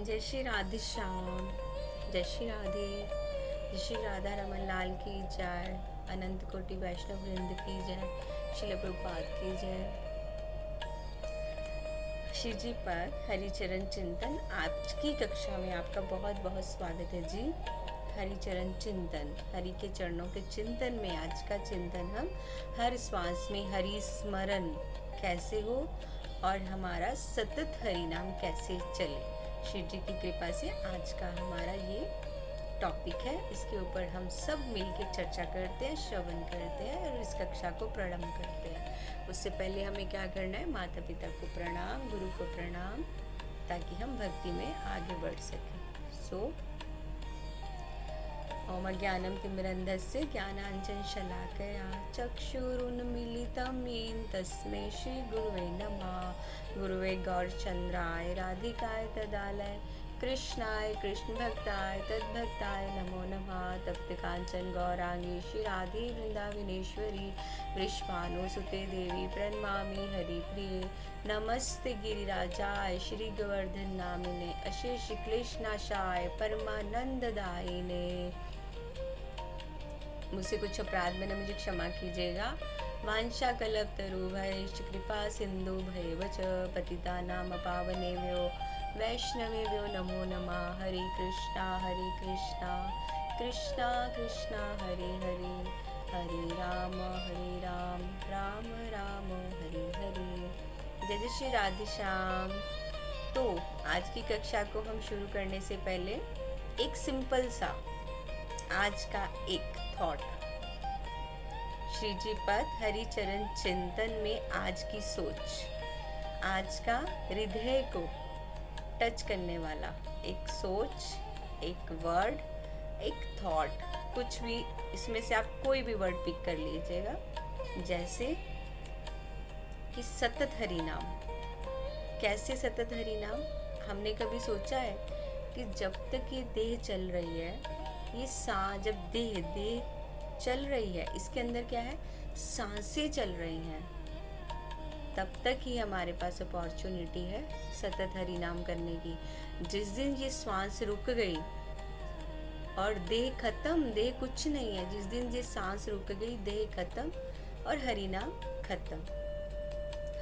जय श्री राधे श्याम, जय श्री राधे, जय श्री राधा रमन लाल की जय, अनंत कोटि वैष्णव वृंद की जय, शिल प्रभुपाद की जय। श्री जी पर हरिचरण चिंतन आज की कक्षा में आपका बहुत बहुत स्वागत है जी। हरिचरण चिंतन, हरि के चरणों के चिंतन में आज का चिंतन हम हर श्वास में हरि स्मरण कैसे हो और हमारा सतत हरि नाम कैसे चले। श्री जी की कृपा से आज का हमारा ये टॉपिक है। इसके ऊपर हम सब मिलकर चर्चा करते हैं, श्रवण करते हैं और इस कक्षा को प्रणाम करते हैं। उससे पहले हमें क्या करना है, माता पिता को प्रणाम, गुरु को प्रणाम, ताकि हम भक्ति में आगे बढ़ सकें। ओम ज्ञानम तिमिरन्धस्य ज्ञानाञ्जन शलाकया चक्षुरुन्मीलितं येन तस्मै श्री गुरुवे नमः। गुरुवे गौरचंद्राय राधिकाय तदालय कृष्णाय कृष्ण भक्ताय तद्भक्ताय नमो नमः। तप्त कांचन गौरांगी श्री राधे वृंदावनेश्वरी वृषभानुसुते देवी प्रणमामि हरिप्रिये। नमस्ते गिरिराजाय श्री गोवर्धन नामिने अशेष क्लेशनाशाय परमानंददायिने। मुझसे कुछ अपराध मैंने मुझे क्षमा कीजिएगा। वांछा कल्प तरुभैश्च कृपा सिंधु भैवच पतितानां पावनेभ्यो वैष्णवेभ्यो नमो नमः। हरे कृष्णा कृष्णा कृष्णा हरे हरे, हरे राम राम राम हरे हरे। जय जय श्री राधे श्याम। तो आज की कक्षा को हम शुरू करने से पहले एक सिंपल सा आज का एक थॉट, श्री जी पद हरिचरण चिंतन में आज की सोच, आज का हृदय को टच करने वाला एक सोच, एक वर्ड, एक थॉट, कुछ भी इसमें से आप कोई भी वर्ड पिक कर लीजिएगा। जैसे कि सतत हरि नाम। कैसे सतत हरि नाम? हमने कभी सोचा है कि जब तक ये देह चल रही है, ये जब देह चल रही है, इसके अंदर क्या है, सांसें चल रही हैं, तब तक ही हमारे पास अपॉर्चुनिटी है सतत हरि नाम करने की। जिस दिन ये सांस रुक गई और देह खत्म, देह कुछ नहीं है, जिस दिन ये सांस रुक गई, देह खत्म और हरि नाम खत्म।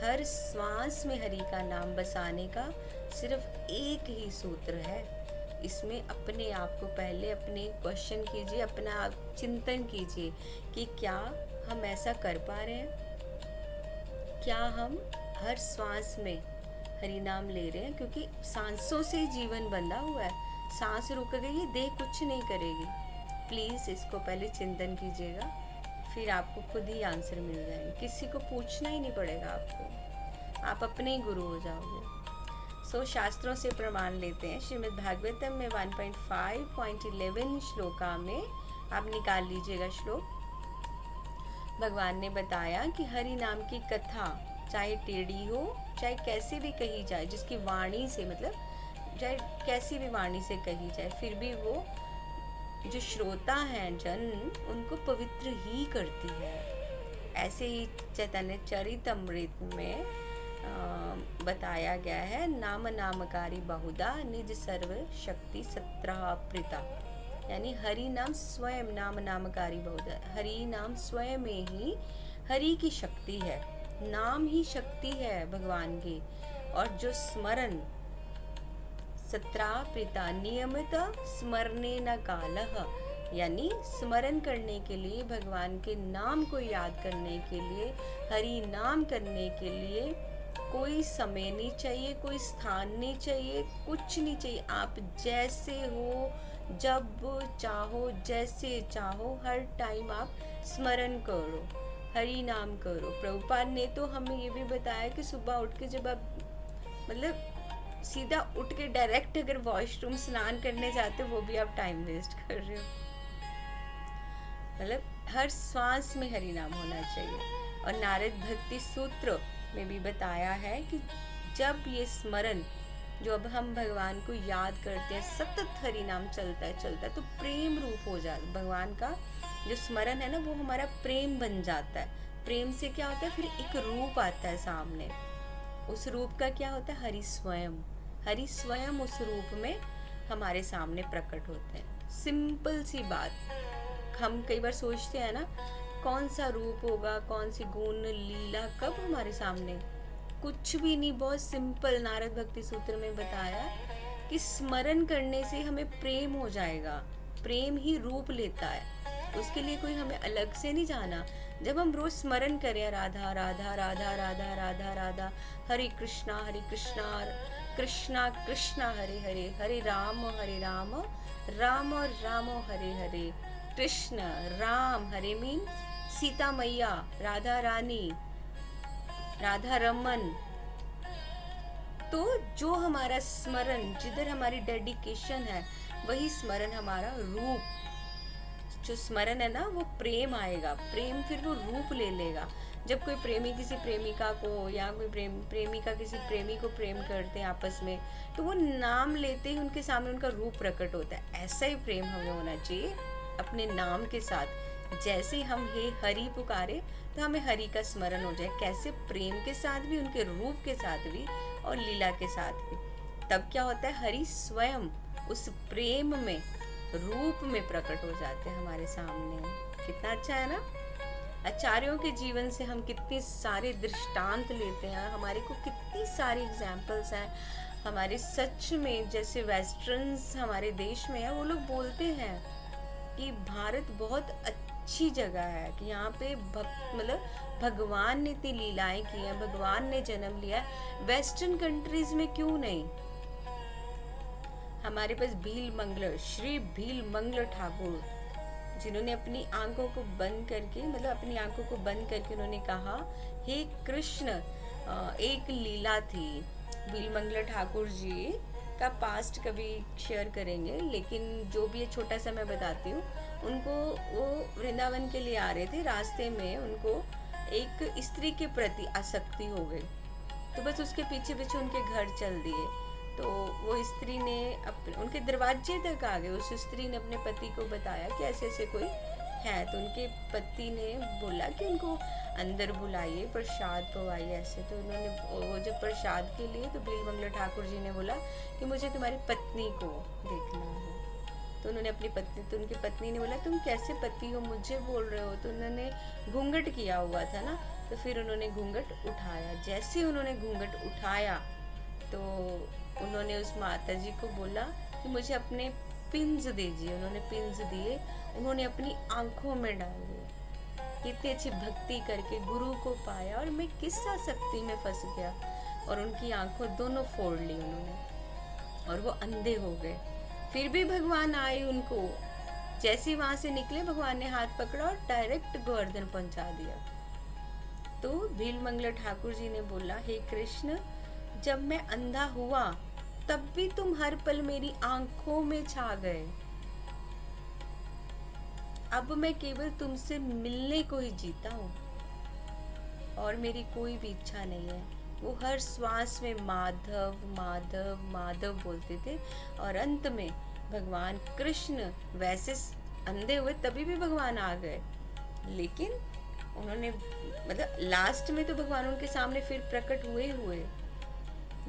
हर श्वास में हरि का नाम बसाने का सिर्फ एक ही सूत्र है। इसमें अपने आप को पहले अपने क्वेश्चन कीजिए, अपना आप चिंतन कीजिए कि क्या हम ऐसा कर पा रहे हैं, क्या हम हर श्वास में हरि नाम ले रहे हैं, क्योंकि सांसों से जीवन बंधा हुआ है। सांस रुक गई, देह कुछ नहीं करेगी। प्लीज़ इसको पहले चिंतन कीजिएगा, फिर आपको खुद ही आंसर मिल जाएंगे, किसी को पूछना ही नहीं पड़ेगा आपको, आप अपने ही गुरु हो जाओगे। शास्त्रों से प्रमाण लेते हैं। श्रीमद् भागवतम में 1.5.11 श्लोका में आप निकाल लीजिएगा श्लोक। भगवान ने बताया कि हरि नाम की कथा चाहे टेढ़ी हो, चाहे कैसे भी कही जाए, जिसकी वाणी से मतलब चाहे कैसी भी वाणी से कही जाए, फिर भी वो जो श्रोता हैं जन, उनको पवित्र ही करती है। ऐसे ही चैतन्य चरितमृत में बताया गया है, नाम नामकारी बहुधा निज सर्व शक्ति सत्राप्रिता। यानी हरि नाम स्वयं नाम नामकारी बहुधा, हरि नाम स्वयं में ही हरि की शक्ति है, नाम ही शक्ति है भगवान की। और जो स्मरण सत्राप्रिता नियमित स्मरणे न कालः, यानी स्मरण करने के लिए, भगवान के नाम को याद करने के लिए, हरि नाम करने के लिए कोई समय नहीं चाहिए, कोई स्थान नहीं चाहिए, कुछ नहीं चाहिए। आप जैसे हो, जब चाहो, जैसे चाहो, हर टाइम आप स्मरण करो, हरि नाम करो। प्रभुपाद ने तो हमें ये भी बताया कि सुबह उठ के जब आप मतलब सीधा उठ के डायरेक्ट अगर वॉशरूम स्नान करने जाते हो, वो भी आप टाइम वेस्ट कर रहे हो। मतलब हर श्वास में हरि नाम होना चाहिए। और नारद भक्ति सूत्र में भी बताया है कि जब ये स्मरण, जो अब हम भगवान को याद करते हैं, सतत हरि नाम चलता है तो प्रेम रूप हो जाता। भगवान का जो स्मरण है ना, वो हमारा प्रेम बन जाता है। प्रेम से क्या होता है, फिर एक रूप आता है सामने। उस रूप का क्या होता है, हरि स्वयं। हरि स्वयं उस रूप में हमारे सामने प्रकट होते हैं। सिंपल सी बात, हम कई बार सोचते हैं ना, कौन सा रूप होगा, कौन सी गुण लीला कब हमारे सामने, कुछ भी नहीं। बहुत सिंपल, नारद भक्ति सूत्र में बताया कि स्मरण करने से हमें प्रेम हो जाएगा। प्रेम ही रूप लेता है, उसके लिए कोई हमें अलग से नहीं जाना। जब हम रोज स्मरण करें राधा राधा राधा राधा राधा राधा, हरे कृष्णा कृष्णा कृष्णा हरे हरे, हरे राम राम राम हरे हरे, कृष्ण राम, हरे मीन सीता मैया, राधा रानी, राधा रमन। तो जो हमारा स्मरण, जिधर हमारी डेडिकेशन है, वही स्मरण हमारा रूप, जो स्मरण है ना, वो प्रेम आएगा। प्रेम फिर वो रूप ले लेगा। जब कोई प्रेमी किसी प्रेमिका को, या कोई प्रेमिका किसी प्रेमी को प्रेम करते हैं आपस में, तो वो नाम लेते ही उनके सामने उनका रूप प्रकट होता है। ऐसा ही प्रेम हमें होना चाहिए अपने नाम के साथ। जैसे ही हम हे हरि पुकारे तो हमें हरि का स्मरण हो जाए। कैसे? प्रेम के साथ भी, उनके रूप के साथ भी, और लीला के साथ भी। तब क्या होता है, हरि स्वयं उस प्रेम में, रूप में प्रकट हो जाते हैं हमारे सामने। कितना अच्छा है ना। आचार्यों के जीवन से हम कितने सारे दृष्टांत लेते हैं, हमारे को कितनी सारी एग्जाम्पल्स हैं। हमारे सच में, जैसे वेस्टर्न्स हमारे देश में है, वो लोग बोलते हैं कि भारत बहुत अच्छी जगह है, कि यहाँ पे मतलब भगवान ने इतनी लीलाएं की हैं, भगवान ने जन्म लिया है। वेस्टर्न कंट्रीज में क्यों नहीं? हमारे पास भील मंगल, श्री भील मंगल ठाकुर, जिन्होंने अपनी आंखों को बंद करके, मतलब अपनी आंखों को बंद करके उन्होंने कहा, हे कृष्ण, एक लीला थी। भील मंगल ठाकुर जी का पास्ट कभी शेयर करेंगे, लेकिन जो भी है छोटा सा मैं बताती हूँ। उनको, वो वृंदावन के लिए आ रहे थे, रास्ते में उनको एक स्त्री के प्रति आसक्ति हो गई, तो बस उसके पीछे पीछे उनके घर चल दिए। तो वो स्त्री ने उनके दरवाजे तक आ गए। उस स्त्री ने अपने पति को बताया कि ऐसे ऐसे कोई है, तो उनके पति ने बोला कि उनको अंदर बुलाइए, प्रसाद पवाइए ऐसे। तो उन्होंने वो जब प्रसाद के लिए, तो भील मंगल ठाकुर जी ने बोला कि मुझे तुम्हारी पत्नी को देखना है। तो उन्होंने अपनी पत्नी, तो उनकी पत्नी ने बोला तुम कैसे पति हो, मुझे बोल रहे हो? तो उन्होंने घूंघट किया हुआ था ना, तो फिर उन्होंने घूंघट उठाया। जैसे उन्होंने घूंघट उठाया तो उन्होंने उस माता जी को बोला कि मुझे अपने पिंस दीजिए। उन्होंने पिंस दिए, उन्होंने अपनी आंखों में डाल दिए। कितनी अच्छी भक्ति करके गुरु को पाया, और मैं किस आसक्ति में फंस गया, और उनकी आंखों दोनों फोड़ ली उन्होंने, और वो अंधे हो गए। फिर भी भगवान आए उनको, जैसे वहां से निकले भगवान ने हाथ पकड़ा और डायरेक्ट गोवर्धन पहुंचा दिया। तो भील मंगल ठाकुर जी ने बोला, हे कृष्ण, जब मैं अंधा हुआ तब भी तुम हर पल मेरी आंखों में छा गए। अब मैं केवल तुमसे मिलने को ही जीता हूँ, और मेरी कोई भी इच्छा नहीं है। वो हर श्वास में माधव माधव माधव बोलते थे, और अंत में भगवान कृष्ण, वैसे अंधे हुए तभी भी भगवान आ गए, लेकिन उन्होंने, मतलब लास्ट में तो भगवान उनके सामने फिर प्रकट हुए।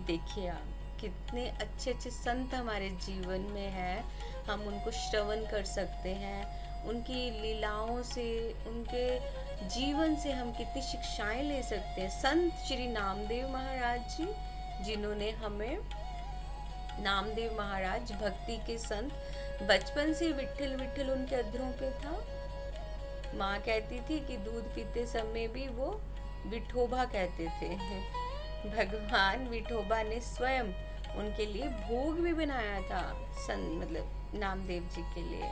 देखिए आप, कितने अच्छे अच्छे संत हमारे जीवन में है, हम उनको श्रवण कर सकते हैं। उनकी लीलाओं से, उनके जीवन से हम कितनी शिक्षाएं ले सकते हैं। संत श्री नामदेव महाराज जी, जिन्होंने हमें, नामदेव महाराज भक्ति के संत, बचपन से विट्ठल विट्ठल उनके अधरों पे था। माँ कहती थी कि दूध पीते समय भी वो विठोबा कहते थे। भगवान विठोबा ने स्वयं उनके लिए भोग भी बनाया था, मतलब नामदेव जी के लिए।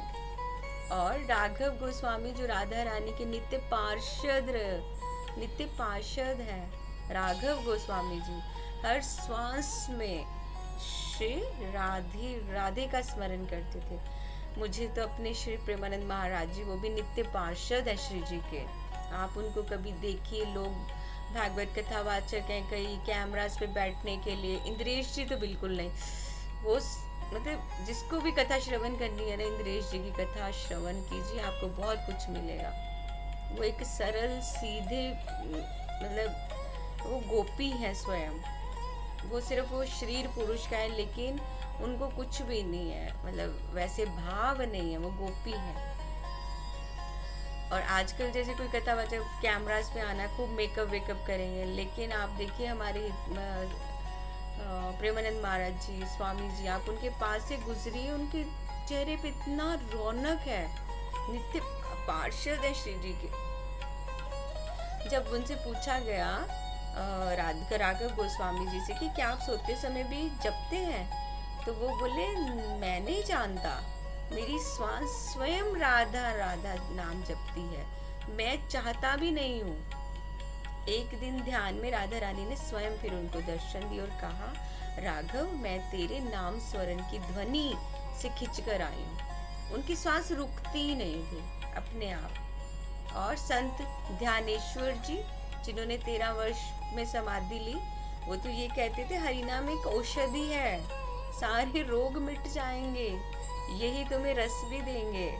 और राघव गोस्वामी जो राधा रानी के नित्य पार्षद हैं, राघव गोस्वामी जी हर श्वास में श्री राधे का स्मरण करते थे। मुझे तो अपने श्री प्रेमानंद महाराज जी, वो भी नित्य पार्षद है श्री जी के। आप उनको कभी देखिए, लोग भागवत कथा वाचक हैं, कई कैमरास पे बैठने के लिए। इंद्रेश जी तो बिल्कुल नहीं। वो मतलब जिसको भी कथा श्रवण करनी है ना, इंद्रेश जी की कथा श्रवण कीजिए, आपको बहुत कुछ मिलेगा। वो एक सरल सीधे, मतलब वो गोपी है स्वयं। वो सिर्फ वो शरीर पुरुष का है, लेकिन उनको कुछ भी नहीं है, मतलब वैसे भाव नहीं है, वो गोपी है। और आजकल जैसे कोई कथा बच्चा कैमरास पे आना, खूब मेकअप वेकअप करेंगे, लेकिन आप देखिए हमारे प्रेमानंद महाराज जी, स्वामी जी, आप उनके पास से गुजरिए, उनके चेहरे पे इतना रौनक है, नित्य पार्षद है श्री जी के। जब उनसे पूछा गया राधिका राघव गोस्वामी जी से कि क्या आप सोते समय भी जपते हैं, तो वो बोले मैं नहीं जानता, मेरी श्वास स्वयं राधा राधा नाम जपती है, मैं चाहता भी नहीं हूँ। एक दिन ध्यान में राधा रानी ने स्वयं फिर उनको दर्शन दिया और कहा, राघव मैं तेरे नाम स्वरण की ध्वनि से खिंच कर आई हूँ। उनकी श्वास रुकती ही नहीं थी अपने आप। और संत ध्यानेश्वर जी, जिन्होंने 13 वर्ष में समाधि ली, वो तो ये कहते थे हरिनाम एक औषधि है, सारे रोग मिट जाएंगे, यही तुम्हें रस भी देंगे।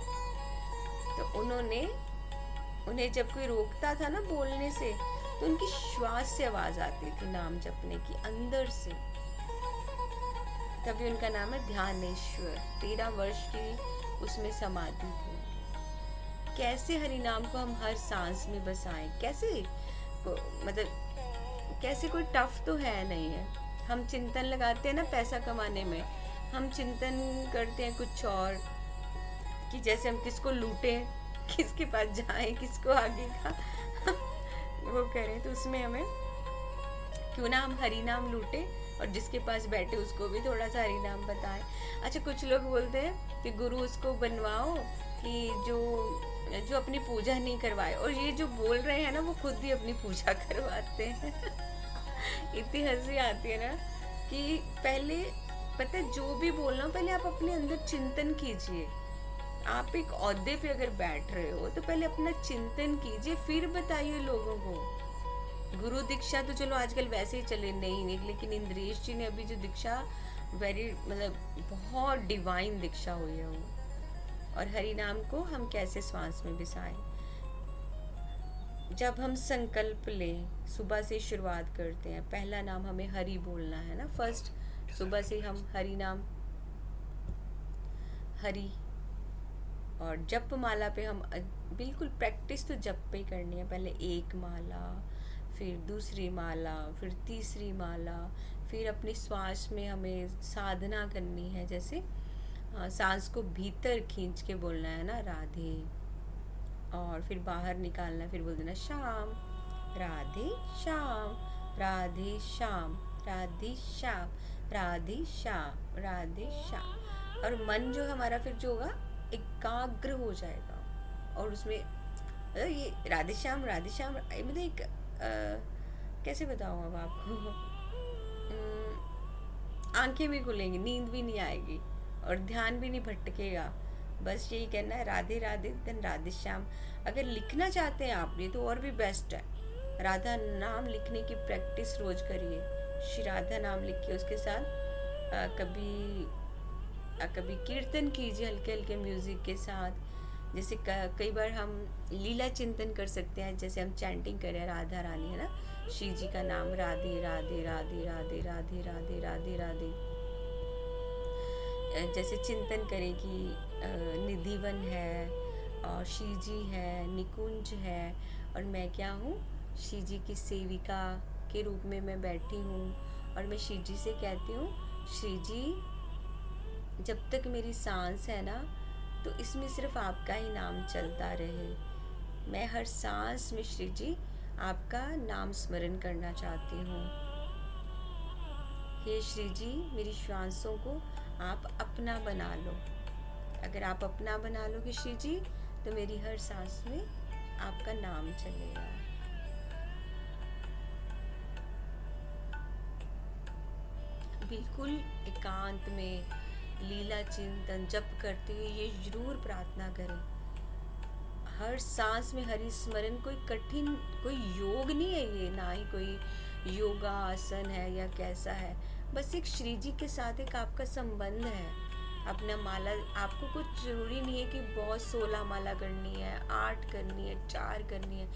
तो उन्हें जब कोई रोकता था ना बोलने से, तो उनकी श्वास से आवाज आती थी नाम जपने की, अंदर से। तभी उनका नाम है ध्यानेश्वर। 13 वर्ष की उसमें समाधि थी। कैसे हरि नाम को हम हर सांस में बसाएं, कैसे कोई टफ तो है नहीं है। हम चिंतन लगाते हैं ना पैसा कमाने में, हम चिंतन करते हैं कुछ और, कि जैसे हम किसको लूटें, किसके पास जाएं, किसको आगे का वो करें। तो उसमें हमें क्यों ना हम हरि नाम लूटें और जिसके पास बैठे उसको भी थोड़ा सा हरि नाम बताएं। अच्छा, कुछ लोग बोलते हैं कि गुरु उसको बनवाओ कि जो अपनी पूजा नहीं करवाए, और ये जो बोल रहे हैं ना वो खुद भी अपनी पूजा करवाते हैं। इतनी हंसी आती है ना कि पहले पता है जो भी बोलना, पहले आप अपने अंदर चिंतन कीजिए। आप एक ओहदे पे अगर बैठ रहे हो तो पहले अपना चिंतन कीजिए, फिर बताइए लोगों को। गुरु दीक्षा तो चलो आजकल वैसे ही चले नहीं, लेकिन इंद्रेश जी ने अभी जो दीक्षा बहुत डिवाइन दीक्षा हुई है वो। और हरि नाम को हम कैसे श्वास में बिसाएं। जब हम संकल्प लें, सुबह से शुरुआत करते हैं, पहला नाम हमें हरि बोलना है ना, फर्स्ट सुबह से हम हरि नाम, हरि। और जप माला पे हम बिल्कुल प्रैक्टिस तो जप पे ही करनी है। पहले एक माला, फिर दूसरी माला, फिर तीसरी माला, फिर अपनी श्वास में हमें साधना करनी है। जैसे सांस को भीतर खींच के बोलना है ना राधे, और फिर बाहर निकालना है, फिर बोल देना श्याम, राधे श्याम, राधे श्याम, राधे श्याम, राधे श्याम, राधे श्याम। और मन जो हमारा फिर जो होगा एकाग्र हो जाएगा, और उसमें ये राधे श्याम मतलब एक कैसे बताऊँ अब आपको, आंखें भी खुलेंगी, नींद भी नहीं आएगी और ध्यान भी नहीं भटकेगा। बस यही कहना है राधे राधे देन राधे श्याम। अगर लिखना चाहते हैं आप, ये तो और भी बेस्ट है। राधा नाम लिखने की प्रैक्टिस रोज करिए। श्री राधा नाम लिखिए, उसके साथ कभी कीर्तन कीजिए हल्के हल्के म्यूजिक के साथ। जैसे कई बार हम लीला चिंतन कर सकते हैं, जैसे हम चैंटिंग करें राधा रानी, है ना, श्री जी का नाम राधे राधे राधे राधे राधे राधे राधे राधे। जैसे चिंतन करें कि निधिवन है और श्री जी है, निकुंज है, और मैं क्या हूँ, श्री जी की सेविका के रूप में मैं बैठी हूँ। और मैं श्री जी से कहती हूँ, श्री जी जब तक मेरी सांस है ना, तो इसमें सिर्फ आपका ही नाम चलता रहे। मैं हर सांस में श्री जी आपका नाम स्मरण करना चाहती हूँ। हे श्री जी, मेरी श्वासों को आप अपना बना लो। अगर आप अपना बना लोगे श्री जी, तो मेरी हर सांस में आपका नाम चलेगा। बिल्कुल एकांत में लीला चिंतन जप करते हुए ये जरूर प्रार्थना करें। हर सांस में हरि स्मरण कोई कठिन, कोई योग नहीं है ये, ना ही कोई योगा आसन है या कैसा है। बस एक श्री जी के साथ एक आपका संबंध है। अपना माला, आपको कुछ जरूरी नहीं है कि बहुत 16 माला करनी है, 8 करनी है, 4 करनी है।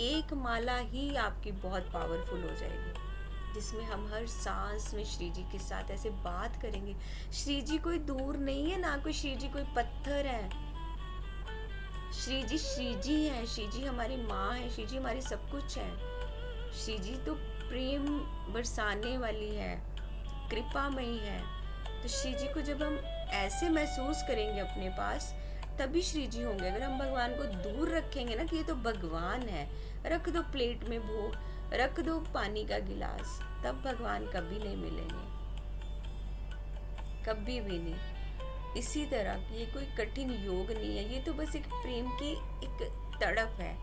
एक माला ही आपकी बहुत पावरफुल हो जाएगी। जिसमें हम हर सांस में श्री जी के साथ ऐसे बात करेंगे। श्री जी कोई दूर नहीं है, ना कोई श्री जी कोई पत्थर है। श्री जी है, श्री जी हमारी माँ है, श्री जी हमारी सब कुछ है। श्री जी तो प्रेम बरसाने वाली है, कृपामयी है। तो श्री जी को जब हम ऐसे महसूस करेंगे अपने पास, तभी श्री जी होंगे। अगर हम भगवान को दूर रखेंगे ना कि ये तो भगवान है, रख दो प्लेट में भोग, रख दो पानी का गिलास, तब भगवान कभी नहीं मिलेंगे, कभी भी नहीं। इसी तरह ये कोई कठिन योग नहीं है, ये तो बस एक प्रेम की एक तड़प है,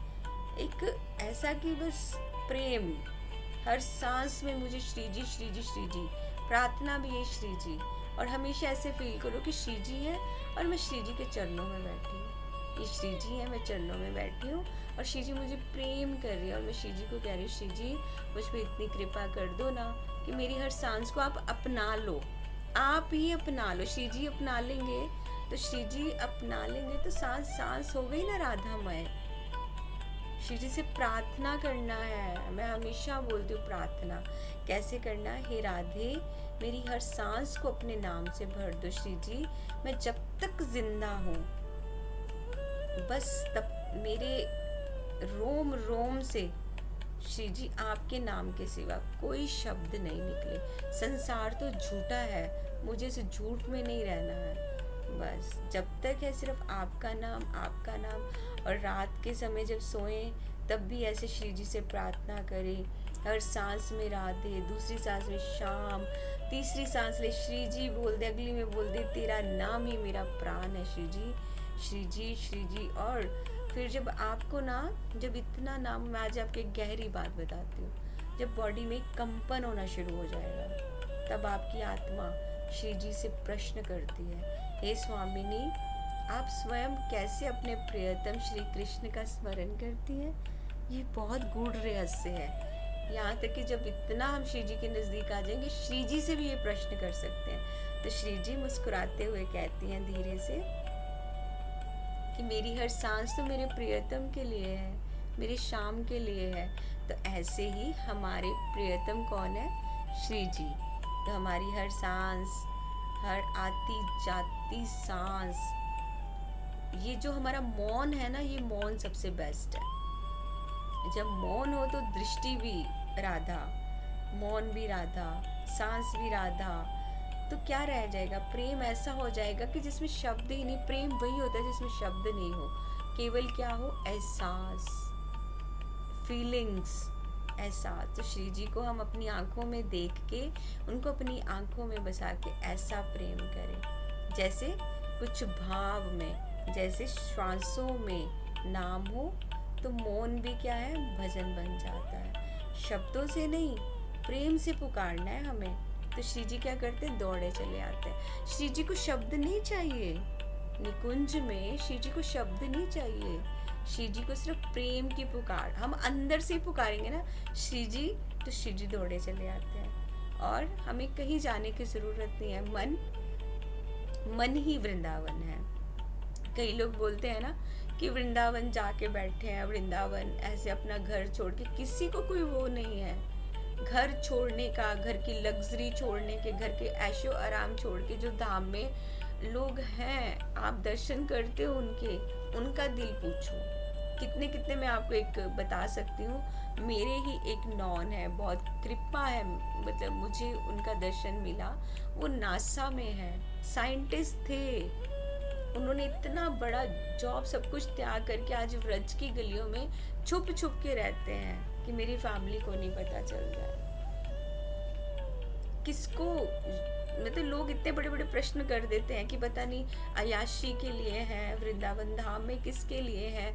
एक ऐसा कि बस प्रेम हर सांस में मुझे श्री जी श्री जी श्री जी, प्रार्थना भी है श्री जी। और हमेशा ऐसे फील करो कि श्री जी है और मैं श्री जी के चरणों में बैठी हूँ, ये श्री जी है, मैं चरणों में बैठी हूँ और श्री जी मुझे प्रेम कर रही है। और मैं श्री जी को कह रही हूँ, श्री जी मुझ पर इतनी कृपा कर दो ना कि मेरी हर सांस को आप अपना लो, आप ही अपना लो। श्री जी अपना लेंगे तो श्री जी अपना लेंगे तो सांस सांस हो गई ना राधामय। श्री जी से प्रार्थना करना है। मैं हमेशा बोलती हूँ प्रार्थना कैसे करना है। हे राधे, मेरी हर सांस को अपने नाम से भर दो श्री जी। मैं जब तक जिंदा हूँ बस तब मेरे रोम रोम से श्री जी आपके नाम के सिवा कोई शब्द नहीं निकले। संसार तो झूठा है, मुझे इस झूठ में नहीं रहना है। बस जब तक है सिर्फ आपका नाम, आपका नाम। और रात के समय जब सोएं तब भी ऐसे श्री जी से प्रार्थना करें। हर सांस में राधे, दूसरी सांस में श्याम, तीसरी सांस ले श्री जी बोल दे, अगली में बोल दे तेरा नाम ही मेरा प्राण है श्री जी श्री जी श्री जी। और फिर जब आपको ना, जब इतना नाम, मैं आज आपको एक गहरी बात बताती हूँ, जब बॉडी में कंपन होना शुरू हो जाएगा तब आपकी आत्मा श्री जी से प्रश्न करती है, हे स्वामिनी, आप स्वयं कैसे अपने प्रियतम श्री कृष्ण का स्मरण करती हैं? ये बहुत गूढ़ रहस्य है। यहाँ तक कि जब इतना हम श्री जी के नज़दीक आ जाएंगे, श्री जी से भी ये प्रश्न कर सकते हैं। तो श्री जी मुस्कुराते हुए कहती हैं धीरे से कि मेरी हर सांस तो मेरे प्रियतम के लिए है, मेरे शाम के लिए है। तो ऐसे ही हमारे प्रियतम कौन है? श्री जी। तो हमारी हर सांस, हर आती जाती सांस, ये जो हमारा मौन है ना, ये मौन सबसे बेस्ट है। जब मौन हो तो दृष्टि भी राधा, मौन भी राधा, सांस भी राधा। तो क्या रह जाएगा? प्रेम ऐसा हो जाएगा कि जिसमें शब्द ही नहीं। प्रेम वही होता है जिसमें शब्द नहीं हो, केवल क्या हो? एहसास, फीलिंग्स, एहसास। तो श्री जी को हम अपनी आंखों में देख के, उनको अपनी आंखों में बसा के ऐसा प्रेम करें जैसे कुछ भाव में, जैसे श्वासों में नाम हो। तो मौन भी क्या है? भजन बन जाता है। शब्दों से नहीं, प्रेम से पुकारना है हमें। तो श्री जी क्या करते हैं? दौड़े चले आते हैं। श्री जी को शब्द नहीं चाहिए, निकुंज में श्री जी को शब्द नहीं चाहिए। श्री जी को सिर्फ प्रेम की पुकार, हम अंदर से पुकारेंगे ना श्री जी, तो श्री जी दौड़े चले आते हैं। और हमें कहीं जाने की ज़रूरत नहीं है। मन ही वृंदावन है। कई लोग बोलते हैं ना कि वृंदावन जाके बैठे हैं, वृंदावन ऐसे अपना घर छोड़ के। किसी को कोई वो नहीं है घर छोड़ने का, घर की लग्जरी छोड़ने के, घर के ऐशो आराम छोड़ के। जो धाम में लोग हैं, आप दर्शन करते हो उनके, उनका दिल पूछो। कितने कितने मैं आपको एक बता सकती हूँ। मेरे ही एक नॉन है, बहुत कृपा है, मतलब मुझे उनका दर्शन मिला। वो नासा में है, साइंटिस्ट थे। उन्होंने इतना बड़ा जॉब सब कुछ त्याग करके आज व्रज की गलियों में छुप छुप के रहते हैं कि मेरी फैमिली को नहीं पता चल जाए। किसको, मतलब लोग इतने बड़े बड़े प्रश्न कर देते हैं कि पता नहीं अयाशी के लिए है, वृंदावन धाम में किसके लिए है।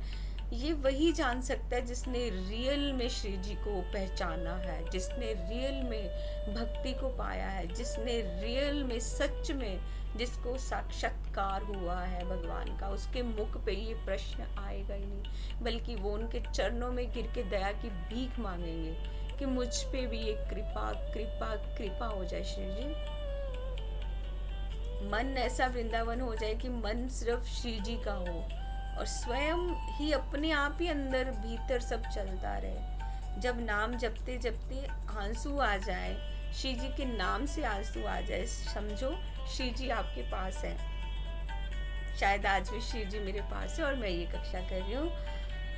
ये वही जान सकता है जिसने रियल में श्री जी को पहचाना है, जिसने रियल में भक्ति को पाया है, जिसने रियल में सच में जिसको साक्षात्कार हुआ है भगवान का। उसके मुख पे ये प्रश्न आएगा ही नहीं, बल्कि वो उनके चरणों में गिर के दया की भीख मांगेंगे कि मुझ पे भी ये कृपा कृपा कृपा हो जाए श्री जी। मन ऐसा वृंदावन हो जाए कि मन सिर्फ श्री जी का हो और स्वयं ही अपने आप ही अंदर भीतर सब चलता रहे। जब नाम जपते जपते आंसू आ जाए, श्री जी के नाम से आंसू आ जाए, समझो श्री जी आपके पास है। शायद आज भी श्री जी मेरे पास है और मैं ये कक्षा कर रही हूँ।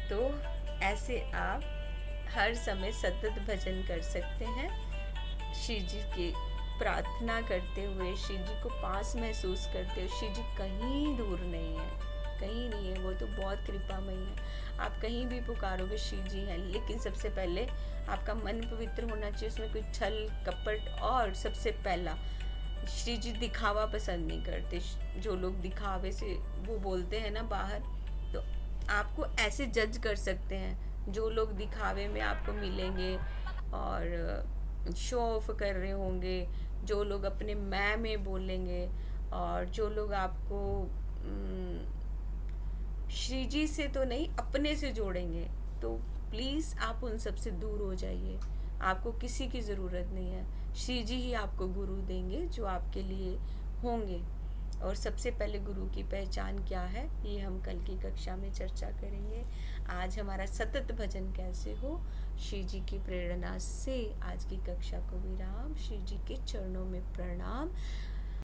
तो ऐसे आप हर समय सतत भजन कर सकते हैं, श्री जी की प्रार्थना करते हुए, श्री जी को पास महसूस करते हुए। श्री जी कहीं दूर नहीं है, कहीं नहीं है, वो तो बहुत कृपामयी है। आप कहीं भी पुकारोगे श्री जी हैं, लेकिन सबसे पहले आपका मन पवित्र होना चाहिए, उसमें कोई छल कपट। और सबसे पहला, श्री जी दिखावा पसंद नहीं करते। जो लोग दिखावे से वो बोलते हैं ना बाहर, तो आपको ऐसे जज कर सकते हैं। जो लोग दिखावे में आपको मिलेंगे और शो ऑफ कर रहे होंगे, जो लोग अपने मैं में बोलेंगे, और जो लोग आपको श्री जी से तो नहीं अपने से जोड़ेंगे, तो प्लीज़ आप उन सब से दूर हो जाइए। आपको किसी की ज़रूरत नहीं है, श्री जी ही आपको गुरु देंगे जो आपके लिए होंगे। और सबसे पहले गुरु की पहचान क्या है, ये हम कल की कक्षा में चर्चा करेंगे। आज हमारा सतत भजन कैसे हो, श्री जी की प्रेरणा से आज की कक्षा को विराम, श्री जी के चरणों में प्रणाम।